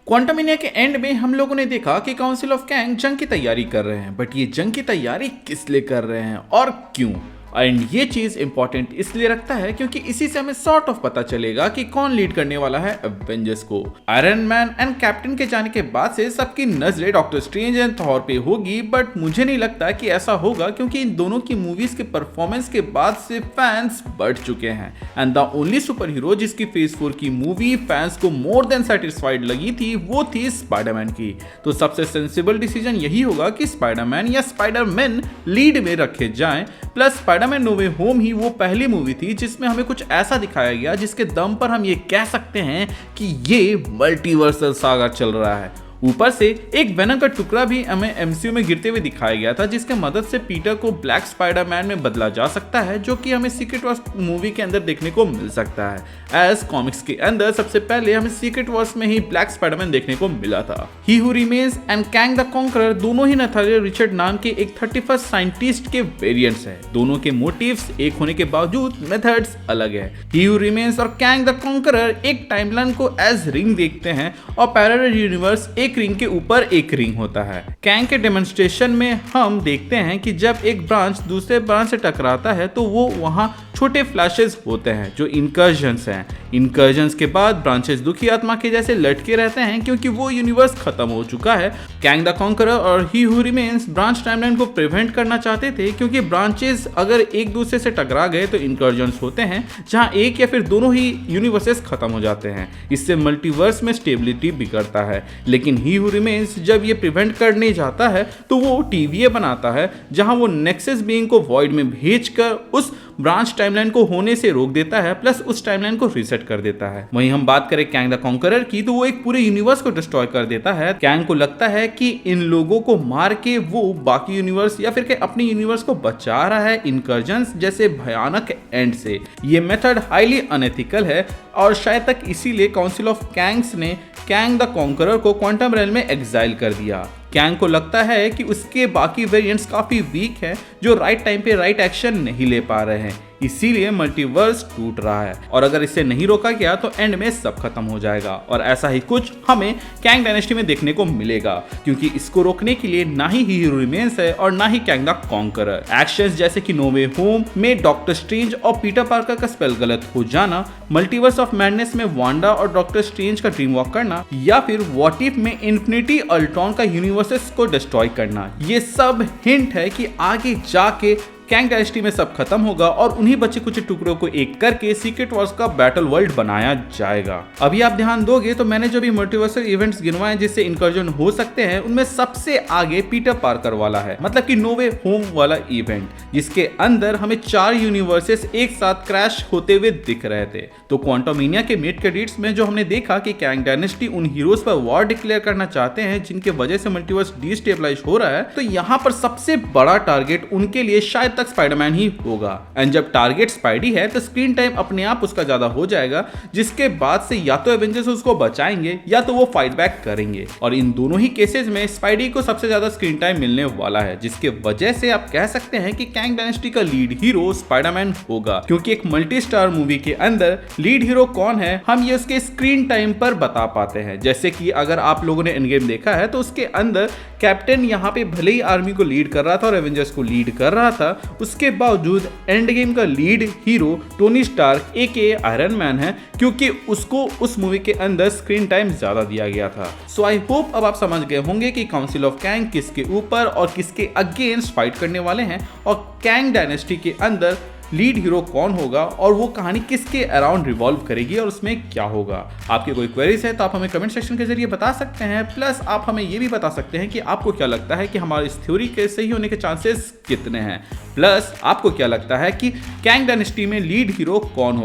क्वांटमनिया के एंड में हम लोगों ने देखा कि काउंसिल ऑफ कैंग जंग की तैयारी कर रहे हैं, बट ये जंग की तैयारी किस लिए कर रहे हैं और क्यों। एंड ये चीज इंपॉर्टेंट इसलिए रखता है क्योंकि इसी से हमें सॉर्ट ऑफ पता चलेगा कि कौन लीड करने वाला है एवेंजर्स को। आयरन मैन एंड कैप्टन के जाने के बाद से सबकी नजरें डॉक्टर स्ट्रेंज एंड थॉर पे होगी, बट मुझे नहीं लगता कि ऐसा होगा क्योंकि इन दोनों की मूवीज के परफॉर्मेंस के बाद से फैंस बढ़ चुके हैं। And the only super hero जिसकी फेज 4 की मूवी फैंस को मोर देन सेटिस्फाइड लगी थी वो थी स्पाइडरमैन की। तो सबसे सेंसिबल डिसीजन यही होगा कि स्पाइडरमैन या स्पाइडरमैन लीड में रखे जाएं। प्लस स्पाइडरमैन नो वे होम ही वो पहली मूवी थी जिसमें हमें कुछ ऐसा दिखाया गया जिसके दम पर हम ये कह सकते हैं कि ये मल्टीवर्सल सागा चल रहा है। ऊपर से एक वेनम का टुकड़ा भी हमें एमसीयू में गिरते हुए दिखाया गया था जिसके मदद से पीटर को ब्लैक स्पाइडरमैन में बदला जा सकता है, जो कि हमें सीक्रेट वॉर्स मूवी के अंदर देखने को मिल सकता है। एज कॉमिक्स के अंदर सबसे पहले हमें सीक्रेट वॉर्स में ही ब्लैक स्पाइडरमैन देखने को मिला था। He Who Remains and Kang the Conqueror दोनों ही नथालिया रिचर्ड नाम के एक 31st साइंटिस्ट के वेरिएंट्स हैं। दोनों के मोटिव्स एक होने के बावजूद मेथड्स अलग है। ही हू रिमेन्स और कैंग द कॉन्करर एक टाइमलाइन को एज रिंग देखते हैं और पैरेलल यूनिवर्स एक रिंग के ऊपर एक रिंग होता है। कैंग के डेमोन्स्ट्रेशन में हम देखते हैं कि जब एक ब्रांच दूसरे ब्रांच से टकराता है तो वो वहां छोटे फ्लैशेस होते हैं जो इनकर्जन्स हैं। इनकर्जन्स के बाद ब्रांचेस दुखी आत्मा के जैसे लटके रहते हैं क्योंकि वो यूनिवर्स खत्म हो चुका है। कैंग द कॉन्करर और ही हू रिमेन्स ब्रांच टाइमलाइन को प्रिवेंट करना चाहते थे क्योंकि ब्रांचेस अगर एक दूसरे से टकरा गए तो इनकर्जन्स होते हैं जहां एक या फिर दोनों ही यूनिवर्सेस खत्म हो जाते हैं। इससे मल्टीवर्स में स्टेबिलिटी बिगड़ता है। लेकिन ही हू रिमेन्स जब ये प्रिवेंट करने जाता है तो वो टीवीए बनाता है जहां वो नेक्सस बीइंग को वॉइड में भेजकर उस ब्रांच टाइमलाइन को होने से रोक देता है, प्लस उस टाइमलाइन को रीसेट कर देता है। वहीं हम बात करें कैंग द कॉन्करर की तो वो एक पूरे यूनिवर्स को डिस्ट्रॉय कर देता है। कैंग को लगता है कि इन लोगों को मार के वो बाकी यूनिवर्स या फिर के अपने यूनिवर्स को बचा रहा है इनकर्जन्स जैसे भयानक एंड से। ये मेथड हाईली अनएथिकल है और शायद तक इसीलिए काउंसिल ऑफ कैंग्स ने कैंग द कॉन्करर को क्वांटम रेल में एग्जाइल कर दिया। कैंग को लगता है कि उसके बाकी वेरिएंट्स काफी वीक हैं जो राइट टाइम पे राइट एक्शन नहीं ले पा रहे हैं, इसीलिए मल्टीवर्स टूट रहा है और अगर इसे नहीं रोका गया तो एंड में सब खत्म हो जाएगा। और ऐसा ही कुछ हमें कैंग डायनेस्टी में देखने को मिलेगा क्योंकि इसको रोकने के लिए ना ही हू रिमेन्स है और ना ही कैंग द कॉन्करर। एक्शंस जैसे कि नो वे होम में डॉक्टर स्ट्रेंज और पीटर पार्कर का स्पेल गलत हो जाना, मल्टीवर्स ऑफ मैडनेस में वांडा और डॉक्टर स्ट्रेंज का ड्रीम वॉक करना, या फिर व्हाट इफ में इन्फिनिटी अल्ट्रॉन का यूनिवर्सेस को डिस्ट्रॉय करना, ये सब हिंट है कि आगे जाके कैंग डायनेस्टी में सब खत्म होगा और उन्हीं बचे कुछ टुकड़ों को एक करके सीक्रेट वॉर्स का बैटल वर्ल्ड बनाया जाएगा। अभी आप ध्यान दोगे तो मैंने जो भी मल्टीवर्सल इवेंट्स गिनवाए जिससे इनकर्जन हो सकते हैं उनमें सबसे आगे पीटर पार्कर वाला है, मतलब कि नो वे होम वाला इवेंट जिसके अंदर हमें 4 यूनिवर्सेस एक साथ क्रैश होते हुए दिख रहे थे। तो क्वांटमनिया के मिड क्रेडिट्स में जो हमने देखा कि कैंग डायनेस्टी उन हीरोज पर वॉर डिक्लेयर करना चाहते हैं जिनके वजह से मल्टीवर्स डिस्टेबलाइज हो रहा है, तो यहाँ पर सबसे बड़ा टारगेट उनके लिए शायद तक स्पाइडरमैन ही होगा। एंड जब टारगेट स्पाइडी है तो स्क्रीन टाइम अपने आप उसका ज्यादा हो जाएगा, जिसके बाद से या तो एवेंजर्स उसको बचाएंगे या तो वो फाइट बैक करेंगे। और इन दोनों ही केसेस में स्पाइडी को सबसे ज्यादा स्क्रीन टाइम मिलने वाला है, जिसके वजह से आप कह सकते हैं कि कैंग डायनेस्टी का लीड हीरो स्पाइडरमैन होगा। क्योंकि एक मल्टी स्टार मूवी के अंदर लीड हीरो कौन है हम ये उसके स्क्रीन टाइम पर बता पाते हैं। जैसे कि अगर आप लोगों ने एंड गेम देखा है तो उसके अंदर कैप्टन यहाँ पे भले ही आर्मी को लीड कर रहा था और एवेंजर्स को लीड कर रहा था, उसके बावजूद एंड गेम का लीड हीरो टोनी स्टार्क एके आयरन मैन है क्योंकि उसको उस मूवी के अंदर स्क्रीन टाइम ज्यादा दिया गया था। सो आई होप अब आप समझ गए होंगे कि काउंसिल ऑफ कैंग किसके ऊपर और किसके अगेंस्ट फाइट करने वाले हैं और कैंग डायनेस्टी के अंदर लीड हीरो कौन होगा और वो कहानी किसके अराउंड रिवॉल्व करेगी और उसमें क्या होगा। आपके कोई क्वेरीज है तो आप हमें कमेंट सेक्शन के जरिए बता सकते हैं। प्लस आप हमें ये भी बता सकते हैं कि आपको क्या लगता है कि हमारी इस थ्योरी के सही होने के चांसेस कितने हैं। प्लस आपको क्या लगता है कि कैंग डायनेस्टी में लीड हीरो कौन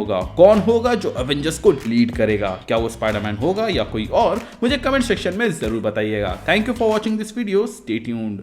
होगा जो एवेंजर्स को लीड करेगा। क्या वो स्पाइडरमैन होगा या कोई और, मुझे कमेंट सेक्शन में जरूर बताइएगा। Thank you for watching this video, stay tuned.